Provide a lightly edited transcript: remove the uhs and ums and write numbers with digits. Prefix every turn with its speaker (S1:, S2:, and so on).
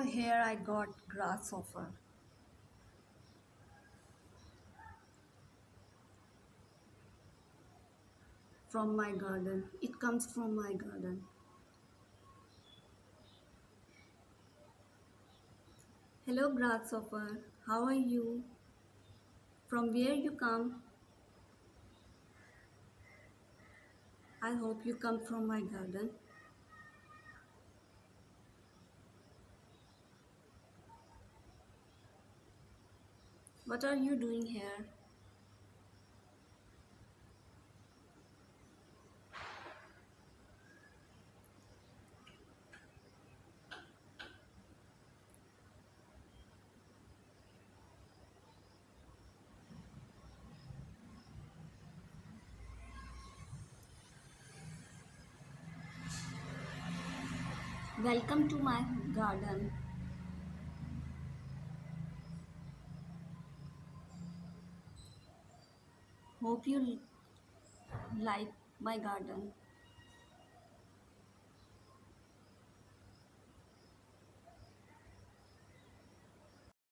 S1: here I got grasshopper from my garden. It comes from my garden. Hello grasshopper, how are you? From where you come? I hope you come from my garden. What are you doing here? Welcome to my garden. Hope you like my garden.